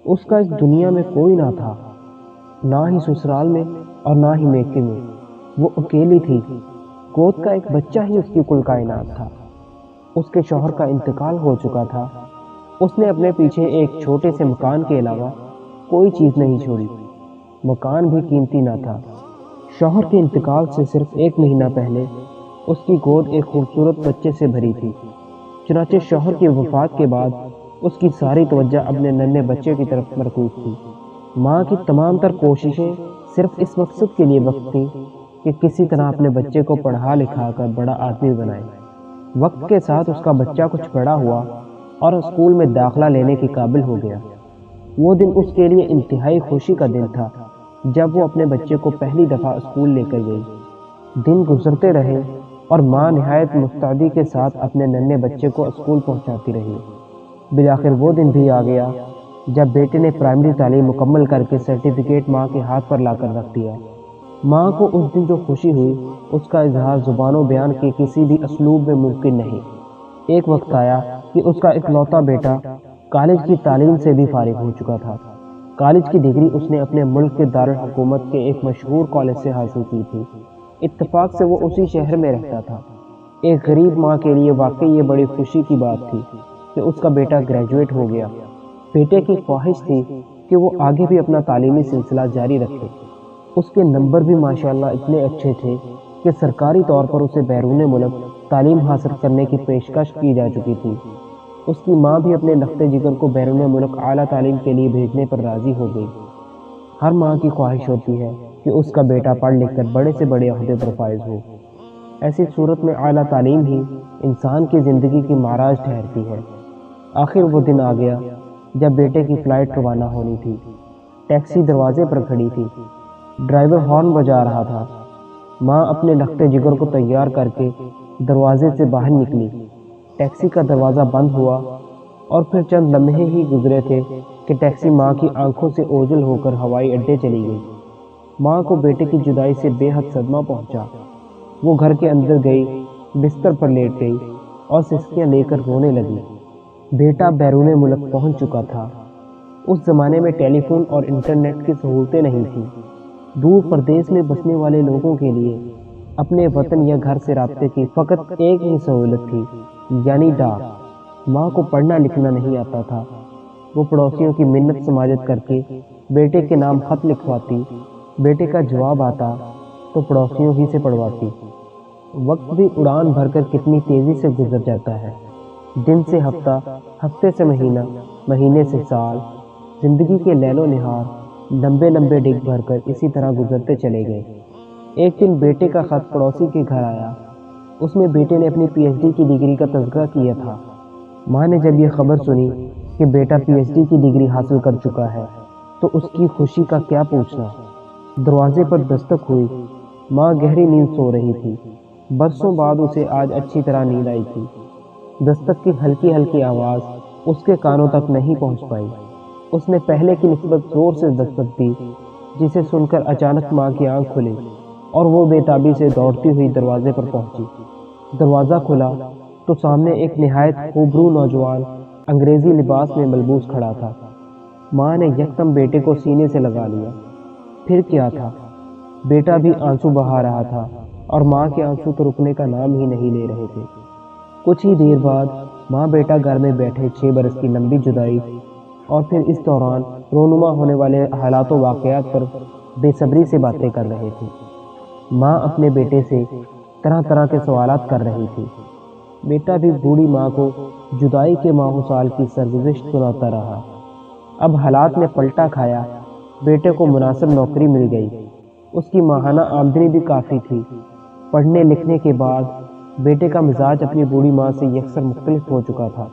اس کا اس دنیا میں کوئی نہ تھا، نہ ہی سسرال میں اور نہ ہی میکے میں۔ وہ اکیلی تھی، گود کا ایک بچہ ہی اس کی کل کائنات تھا۔ اس کے شوہر کا انتقال ہو چکا تھا۔ اس نے اپنے پیچھے ایک چھوٹے سے مکان کے علاوہ کوئی چیز نہیں چھوڑی۔ مکان بھی قیمتی نہ تھا۔ شوہر کے انتقال سے صرف 1 مہینہ پہلے اس کی گود ایک خوبصورت بچے سے بھری تھی۔ چنانچہ شوہر کی وفات کے بعد اس کی ساری توجہ اپنے ننھے بچے کی طرف مرکوز تھی۔ ماں کی تمام تر کوششیں صرف اس مقصد کے لیے وقف تھیں کہ کسی طرح اپنے بچے کو پڑھا لکھا کر بڑا آدمی بنائے۔ وقت کے ساتھ اس کا بچہ کچھ بڑا ہوا اور اسکول میں داخلہ لینے کے قابل ہو گیا۔ وہ دن اس کے لیے انتہائی خوشی کا دن تھا جب وہ اپنے بچے کو پہلی دفعہ اسکول لے کر گئی۔ دن گزرتے رہے اور ماں نہایت مستعدی کے ساتھ اپنے ننھے بچے کو اسکول پہنچاتی رہی۔ بالآخر وہ دن بھی آ گیا جب بیٹے نے پرائمری تعلیم مکمل کر کے سرٹیفکیٹ ماں کے ہاتھ پر لا کر رکھ دیا۔ ماں کو اس دن جو خوشی ہوئی اس کا اظہار زبان و بیان کے کسی بھی اسلوب میں ممکن نہیں۔ ایک وقت آیا کہ اس کا اکلوتا بیٹا کالج کی تعلیم سے بھی فارغ ہو چکا تھا۔ کالج کی ڈگری اس نے اپنے ملک کے دارالحکومت کے ایک مشہور کالج سے حاصل کی تھی۔ اتفاق سے وہ اسی شہر میں رہتا تھا۔ ایک غریب ماں کے لیے واقعی یہ بڑی خوشی کی بات تھی کہ اس کا بیٹا گریجویٹ ہو گیا۔ بیٹے کی خواہش تھی کہ وہ آگے بھی اپنا تعلیمی سلسلہ جاری رکھے۔ اس کے نمبر بھی ماشاءاللہ اتنے اچھے تھے کہ سرکاری طور پر اسے بیرون ملک تعلیم حاصل کرنے کی پیشکش کی جا چکی تھی۔ اس کی ماں بھی اپنے لخت جگر کو بیرون ملک اعلیٰ تعلیم کے لیے بھیجنے پر راضی ہو گئی۔ ہر ماں کی خواہش ہوتی ہے کہ اس کا بیٹا پڑھ لکھ کر بڑے سے بڑے عہدے پر فائز ہو۔ ایسی صورت میں اعلیٰ تعلیم ہی انسان کی زندگی کی معراج ٹھہرتی ہے۔ آخر وہ دن آ گیا جب بیٹے کی فلائٹ روانہ ہونی تھی۔ ٹیکسی دروازے پر کھڑی تھی۔ ڈرائیور ہارن بجا رہا تھا۔ ماں اپنے لخت جگر کو تیار کر کے دروازے سے باہر نکلی۔ ٹیکسی کا دروازہ بند ہوا اور پھر چند لمحے ہی گزرے تھے کہ ٹیکسی ماں کی آنکھوں سے اوجھل ہو کر ہوائی اڈے چلی گئی۔ ماں کو بیٹے کی جدائی سے بے حد صدمہ پہنچا۔ وہ گھر کے اندر گئی، بستر پر لیٹ گئی اور سسکیاں لے کر رونے لگی۔ بیٹا بیرون ملک پہنچ چکا تھا۔ اس زمانے میں ٹیلی فون اور انٹرنیٹ کی سہولتیں نہیں تھیں۔ دور پردیس میں بسنے والے لوگوں کے لیے اپنے وطن یا گھر سے رابطے کی فقط ایک ہی سہولت تھی، یعنی ڈاک۔ ماں کو پڑھنا لکھنا نہیں آتا تھا۔ وہ پڑوسیوں کی منت سماجت کر کے بیٹے کے نام خط لکھواتی، بیٹے کا جواب آتا تو پڑوسیوں ہی سے پڑھواتی۔ وقت بھی اڑان بھر کر کتنی تیزی سے گزر جاتا ہے۔ دن سے ہفتہ، ہفتے سے مہینہ، مہینے سے سال، زندگی کے لیل و نہار لمبے لمبے ڈگ بھر کر اسی طرح گزرتے چلے گئے۔ ایک دن بیٹے کا خط پڑوسی کے گھر آیا۔ اس میں بیٹے نے اپنی پی ایچ ڈی کی ڈگری کا تذکرہ کیا تھا۔ ماں نے جب یہ خبر سنی کہ بیٹا پی ایچ ڈی کی ڈگری حاصل کر چکا ہے تو اس کی خوشی کا کیا پوچھنا۔ دروازے پر دستک ہوئی۔ ماں گہری نیند سو رہی تھی۔ برسوں بعد اسے آج اچھی طرح نیند آئی تھی۔ دستک کی ہلکی ہلکی آواز اس کے کانوں تک نہیں پہنچ پائی۔ اس نے پہلے کی نسبت زور سے دستک دی، جسے سن کر اچانک ماں کی آنکھ کھلی اور وہ بے تابی سے دوڑتی ہوئی دروازے پر پہنچی۔ دروازہ کھلا تو سامنے ایک نہایت خوبرو نوجوان انگریزی لباس میں ملبوس کھڑا تھا۔ ماں نے یکدم بیٹے کو سینے سے لگا لیا۔ پھر کیا تھا، بیٹا بھی آنسو بہا رہا تھا اور ماں کے آنسو تو رکنے کا نام ہی نہیں لے رہے تھے۔ کچھ ہی دیر بعد ماں بیٹا گھر میں بیٹھے 6 برس کی لمبی جدائی اور پھر اس دوران رونما ہونے والے حالات و واقعات پر بے صبری سے باتیں کر رہے تھے۔ ماں اپنے بیٹے سے طرح طرح کے سوالات کر رہی تھی۔ بیٹا بھی بوڑھی ماں کو جدائی کے ماہ و سال کی سرگزشت سناتا رہا۔ اب حالات نے پلٹا کھایا۔ بیٹے کو مناسب نوکری مل گئی۔ اس کی ماہانہ آمدنی بھی کافی تھی۔ پڑھنے لکھنے کے بعد بیٹے کا مزاج اپنی بوڑھی ماں سے یکسر مختلف ہو چکا تھا۔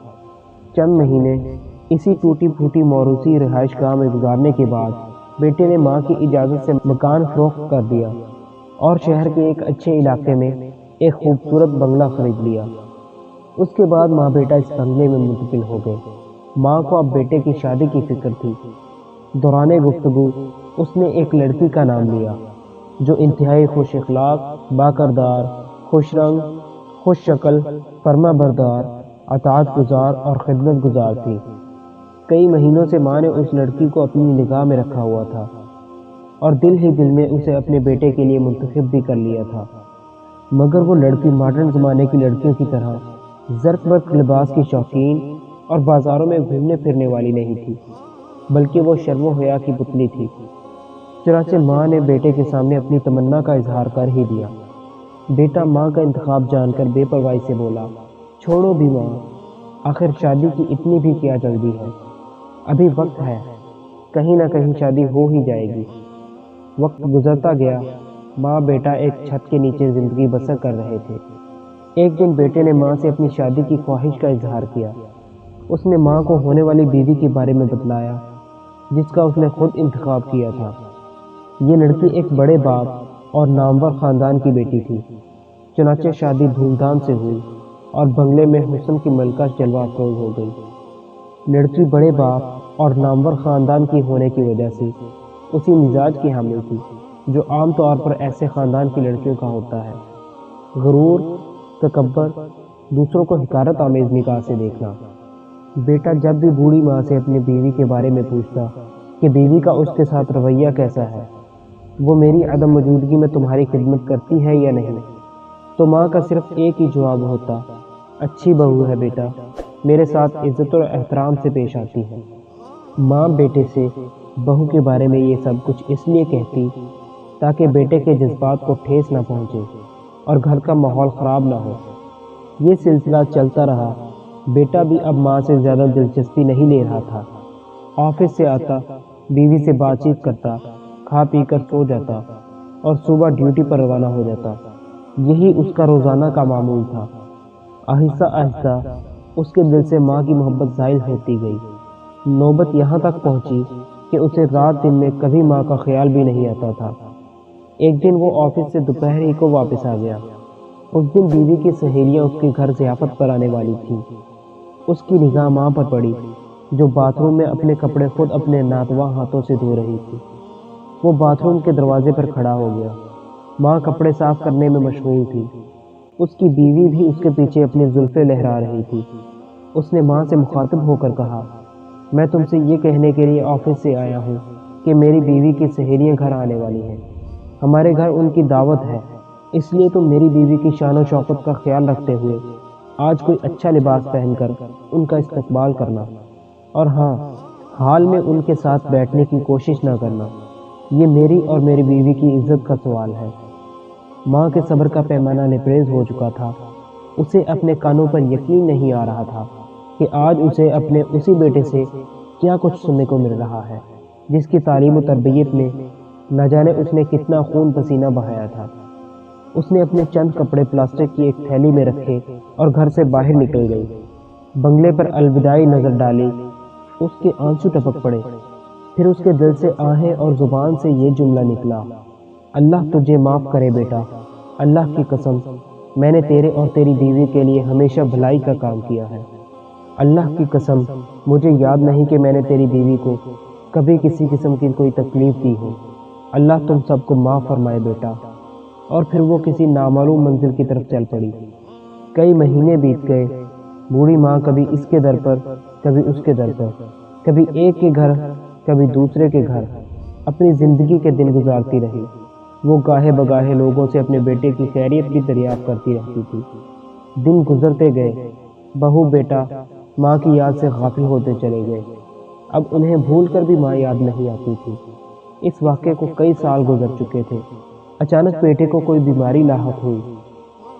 چند مہینے اسی ٹوٹی پھوٹی موروثی رہائش گاہ میں گزارنے کے بعد بیٹے نے ماں کی اجازت سے مکان فروخت کر دیا اور شہر کے ایک اچھے علاقے میں ایک خوبصورت بنگلہ خرید لیا۔ اس کے بعد ماں بیٹا اس بنگلے میں منتقل ہو گئے۔ ماں کو اب بیٹے کی شادی کی فکر تھی۔ دوران گفتگو اس نے ایک لڑکی کا نام لیا جو انتہائی خوش اخلاق، باکردار، خوش رنگ، خوش شکل، فرما بردار، اطاعت گزار اور خدمت گزار تھی۔ کئی مہینوں سے ماں نے اس لڑکی کو اپنی نگاہ میں رکھا ہوا تھا اور دل ہی دل میں اسے اپنے بیٹے کے لیے منتخب بھی کر لیا تھا، مگر وہ لڑکی ماڈرن زمانے کی لڑکیوں کی طرح زرق برق لباس کی شوقین اور بازاروں میں گھومنے پھرنے والی نہیں تھی، بلکہ وہ شرم و حیا کی پتلی تھی۔ چنانچہ ماں نے بیٹے کے سامنے اپنی تمنا کا اظہار کر ہی دیا۔ بیٹا ماں کا انتخاب جان کر بے پرواہی سے بولا، چھوڑو بھی ماں، آخر شادی کی اتنی بھی کیا جلدی ہے، ابھی وقت ہے، کہیں نہ کہیں شادی ہو ہی جائے گی۔ وقت گزرتا گیا، ماں بیٹا ایک چھت کے نیچے زندگی بسر کر رہے تھے۔ ایک دن بیٹے نے ماں سے اپنی شادی کی خواہش کا اظہار کیا۔ اس نے ماں کو ہونے والی بیوی کے بارے میں بتلایا، جس کا اس نے خود انتخاب کیا تھا۔ یہ لڑکی ایک بڑے باپ اور نامور خاندان کی بیٹی تھی۔ چنانچہ شادی دھوم دھام سے ہوئی اور بنگلے میں حسن کی ملکہ جلوہ افروز ہو گئی۔ لڑکی بڑے باپ اور نامور خاندان کی ہونے کی وجہ سے اسی مزاج کی حامل تھی جو عام طور پر ایسے خاندان کی لڑکیوں کا ہوتا ہے: غرور، تکبر، دوسروں کو حقارت آمیز نگاہ سے دیکھنا۔ بیٹا جب بھی بوڑھی ماں سے اپنی بیوی کے بارے میں پوچھتا کہ بیوی کا اس کے ساتھ رویہ کیسا ہے، وہ میری عدم موجودگی میں تمہاری خدمت کرتی ہے یا نہیں، تو ماں کا صرف ایک ہی جواب ہوتا: اچھی بہو ہے بیٹا، میرے ساتھ عزت اور احترام سے پیش آتی ہے۔ ماں بیٹے سے بہو کے بارے میں یہ سب کچھ اس لیے کہتی تاکہ بیٹے کے جذبات کو ٹھیس نہ پہنچے اور گھر کا ماحول خراب نہ ہو۔ یہ سلسلہ چلتا رہا۔ بیٹا بھی اب ماں سے زیادہ دلچسپی نہیں لے رہا تھا۔ آفس سے آتا، بیوی سے بات چیت کرتا، کھا پی کر سو جاتا اور صبح ڈیوٹی پر روانہ ہو جاتا۔ یہی اس کا روزانہ کا معمول تھا۔ آہستہ آہستہ اس کے دل سے ماں کی محبت زائل ہوتی گئی۔ نوبت یہاں تک پہنچی کہ اسے رات دن میں کبھی ماں کا خیال بھی نہیں آتا تھا۔ ایک دن وہ آفس سے دوپہر ہی کو واپس آ گیا۔ اس دن بیوی کی سہیلیاں اس کے گھر ضیافت پر آنے والی تھیں۔ اس کی نگاہ ماں پر پڑی، جو باتھ روم میں اپنے کپڑے خود اپنے ناتواں ہاتھوں سے دھو رہی تھی۔ وہ باتھ روم کے دروازے پر کھڑا ہو گیا۔ ماں کپڑے صاف کرنے میں مشغول تھی۔ اس کی بیوی بھی اس کے پیچھے اپنی زلفیں لہرا رہی تھی۔ اس نے ماں سے مخاطب ہو کر کہا، میں تم سے یہ کہنے کے لیے آفس سے آیا ہوں کہ میری بیوی کی سہیلیاں گھر آنے والی ہیں۔ ہمارے گھر ان کی دعوت ہے، اس لیے تم میری بیوی کی شان و شوکت کا خیال رکھتے ہوئے آج کوئی اچھا لباس پہن کر ان کا استقبال کرنا، اور ہاں، حال میں ان کے ساتھ بیٹھنے کی کوشش نہ کرنا۔ یہ میری اور میری بیوی کی عزت کا سوال ہے۔ ماں کے صبر کا پیمانہ لبریز ہو چکا تھا۔ اسے اپنے کانوں پر یقین نہیں آ رہا تھا کہ آج اسے اپنے اسی بیٹے سے کیا کچھ سننے کو مل رہا ہے، جس کی تعلیم و تربیت میں نہ جانے اس نے کتنا خون پسینہ بہایا تھا۔ اس نے اپنے چند کپڑے پلاسٹک کی ایک تھیلی میں رکھے اور گھر سے باہر نکل گئی۔ بنگلے پر الوداعی نظر ڈالی، اس کے آنسو ٹپک پڑے۔ پھر اس کے دل سے آہیں اور زبان سے یہ جملہ نکلا، اللہ تجھے معاف کرے بیٹا، اللہ کی قسم میں نے تیرے اور تیری بیوی کے لیے ہمیشہ بھلائی کا کام کیا ہے۔ اللہ کی قسم مجھے یاد نہیں کہ میں نے تیری بیوی کو کبھی کسی قسم کی کوئی تکلیف دی ہو۔ اللہ تم سب کو معاف فرمائے بیٹا۔ اور پھر وہ کسی نامعلوم منزل کی طرف چل پڑی۔ کئی مہینے بیت گئے۔ بوڑھی ماں کبھی اس کے در پر، کبھی اس کے در پر، کبھی ایک کے گھر، کبھی دوسرے کے گھر اپنی زندگی کے دن گزارتی رہی۔ وہ گاہے بگاہے لوگوں سے اپنے بیٹے کی خیریت بھی دریافت کرتی رہتی تھی۔ دن گزرتے گئے، بہو بیٹا ماں کی یاد سے غافل ہوتے چلے گئے۔ اب انہیں بھول کر بھی ماں یاد نہیں آتی تھی۔ اس واقعے کو کئی سال گزر چکے تھے۔ اچانک بیٹے کو کوئی بیماری لاحق ہوئی۔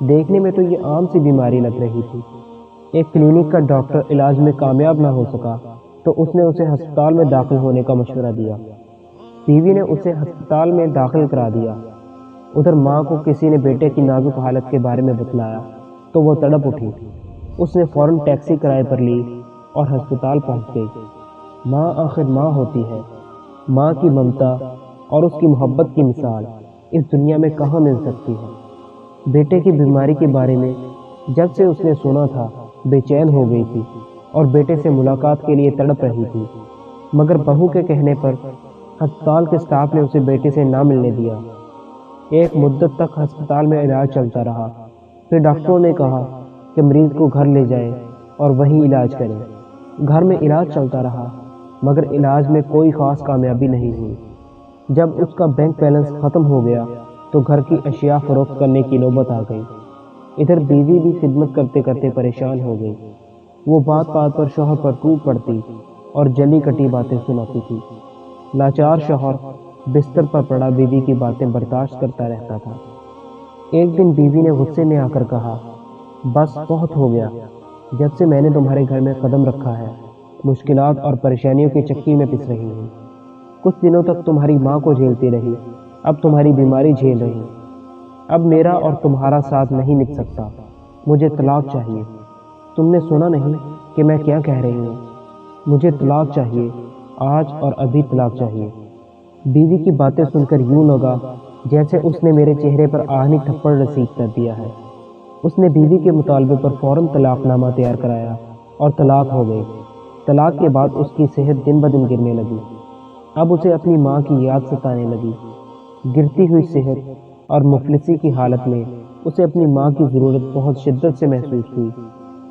دیکھنے میں تو یہ عام سی بیماری لگ رہی تھی۔ ایک کلینک کا ڈاکٹر علاج میں کامیاب نہ ہو سکا تو اس نے اسے ہسپتال میں داخل ہونے کا مشورہ دیا۔ بیوی نے اسے ہسپتال میں داخل کرا دیا۔ ادھر ماں کو کسی نے بیٹے کی نازک حالت کے بارے میں بتلایا تو وہ تڑپ اٹھی۔ اس نے فوراً ٹیکسی کرائے پر لی اور ہسپتال پہنچ گئی۔ ماں آخر ماں ہوتی ہے۔ ماں کی ممتا اور اس کی محبت کی مثال اس دنیا میں کہاں مل سکتی ہے۔ بیٹے کی بیماری کے بارے میں جب سے اس نے سنا تھا، بے چین ہو گئی تھی اور بیٹے سے ملاقات کے لیے تڑپ رہی تھی، مگر بہو کے کہنے پر ہسپتال کے سٹاف نے اسے بیٹے سے نہ ملنے دیا۔ ایک مدت تک ہسپتال میں علاج چلتا رہا۔ پھر ڈاکٹروں نے کہا کہ مریض کو گھر لے جائیں اور وہیں علاج کریں۔ گھر میں علاج چلتا رہا۔ مگر علاج میں کوئی خاص کامیابی نہیں ہوئی۔ جب اس کا بینک بیلنس ختم ہو گیا تو گھر کی اشیاء فروخت کرنے کی نوبت آ گئی۔ ادھر بیوی بھی خدمت کرتے کرتے پریشان ہو گئی۔ وہ بات بات پر شوہر پر ٹوٹ پڑتی اور جلی کٹی باتیں سناتی تھی۔ لاچار شوہر بستر پر پڑا بیوی کی باتیں برداشت کرتا رہتا تھا۔ ایک دن بیوی نے غصے میں آ کر کہا، بس بہت ہو گیا، جب سے میں نے تمہارے گھر میں قدم رکھا ہے مشکلات اور پریشانیوں کی چکی میں پس رہی ہوں۔ کچھ دنوں تک تمہاری ماں کو جھیلتی رہی، اب تمہاری بیماری جھیل رہی ہوں۔ اب میرا اور تمہارا ساتھ نہیں نبھ سکتا، مجھے طلاق چاہیے۔ تم نے سنا نہیں کہ میں کیا کہہ رہی ہوں؟ مجھے طلاق چاہیے، آج اور ابھی طلاق چاہیے۔ بیوی کی باتیں سن کر یوں لگا جیسے اس نے میرے چہرے پر آہنی تھپڑ رسید کر دیا ہے۔ اس نے بیوی کے مطالبے پر فوراً طلاق نامہ تیار کرایا اور طلاق ہو گئی۔ طلاق کے بعد اس کی صحت دن بدن گرنے لگی۔ اب اسے اپنی ماں کی یاد ستانے لگی۔ گرتی ہوئی صحت اور مفلسی کی حالت میں اسے اپنی ماں کی ضرورت بہت شدت سے محسوس ہوئی۔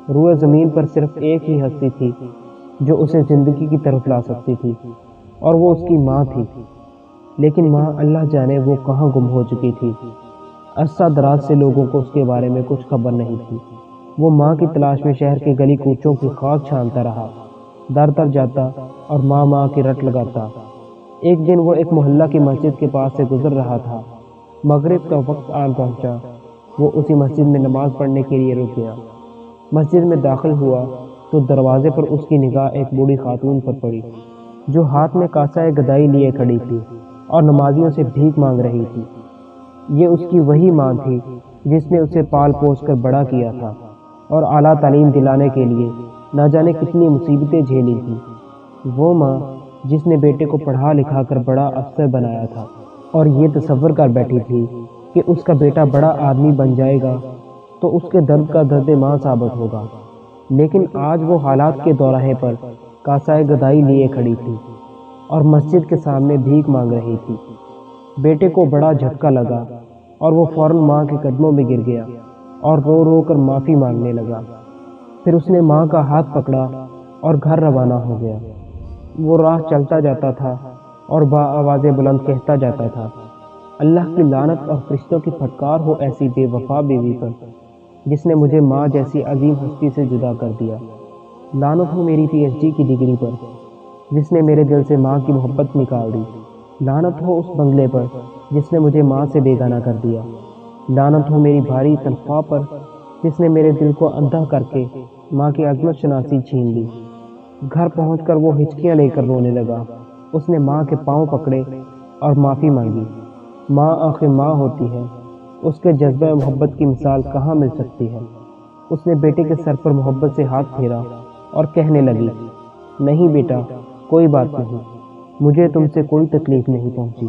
روئے زمین پر صرف ایک ہی ہستی تھی جو اسے زندگی کی طرف لا سکتی تھی، اور وہ اس کی ماں تھی۔ لیکن ماں اللہ جانے وہ کہاں گم ہو چکی تھی۔ عرصہ دراز سے لوگوں کو اس کے بارے میں کچھ خبر نہیں تھی۔ وہ ماں کی تلاش میں شہر کے گلی کوچوں کی خاک چھانتا رہا، در در جاتا اور ماں ماں کی رٹ لگاتا۔ ایک دن وہ ایک محلہ کی مسجد کے پاس سے گزر رہا تھا۔ مغرب کا وقت آن پہنچا۔ وہ اسی مسجد میں نماز پڑھنے کے لیے رک گیا۔ مسجد میں داخل ہوا تو دروازے پر اس کی نگاہ ایک بوڑھی خاتون پر پڑی جو ہاتھ میں کاسہ گدائی لیے کھڑی تھی اور نمازیوں سے بھیک مانگ رہی تھی۔ یہ اس کی وہی ماں تھی جس نے اسے پال پوس کر بڑا کیا تھا اور اعلیٰ تعلیم دلانے کے لیے نہ جانے کتنی مصیبتیں جھیلی تھیں۔ وہ ماں جس نے بیٹے کو پڑھا لکھا کر بڑا افسر بنایا تھا اور یہ تصور کر بیٹھی تھی کہ اس کا بیٹا بڑا آدمی بن جائے گا تو اس کے درد کا درد ماں ثابت ہوگا، لیکن آج وہ حالات کے دوراہے پر کاسہ گدائی لیے کھڑی تھی اور مسجد کے سامنے بھیک مانگ رہی تھی۔ بیٹے کو بڑا جھٹکا لگا اور وہ فوراً ماں کے قدموں میں گر گیا اور رو رو کر معافی مانگنے لگا۔ پھر اس نے ماں کا ہاتھ پکڑا اور گھر روانہ ہو گیا۔ وہ راہ چلتا جاتا تھا اور بآواز بلند کہتا جاتا تھا، اللہ کی لعنت اور فرشتوں کی پھٹکار ہو ایسی بے وفا بیوی پر جس نے مجھے ماں جیسی عظیم ہستی سے جدا کر دیا۔ لعنت ہو میری پی ایچ ڈی کی ڈگری پر جس نے میرے دل سے ماں کی محبت نکال دی۔ لعنت ہو اس بنگلے پر جس نے مجھے ماں سے بیگانہ کر دیا۔ لعنت ہو میری بھاری تنخواہ پر جس نے میرے دل کو اندھا کر کے ماں کی عظمت شناسی چھین لی۔ گھر پہنچ کر وہ ہچکیاں لے کر رونے لگا۔ اس نے ماں کے پاؤں پکڑے اور معافی مانگی۔ ماں آخر ماں ہوتی ہے، اس کے جذبہ محبت کی مثال کہاں مل سکتی ہے۔ اس نے بیٹے کے سر پر محبت سے ہاتھ پھیرا اور کہنے لگی، نہیں بیٹا، کوئی بات نہیں، مجھے تم سے کوئی تکلیف نہیں پہنچی۔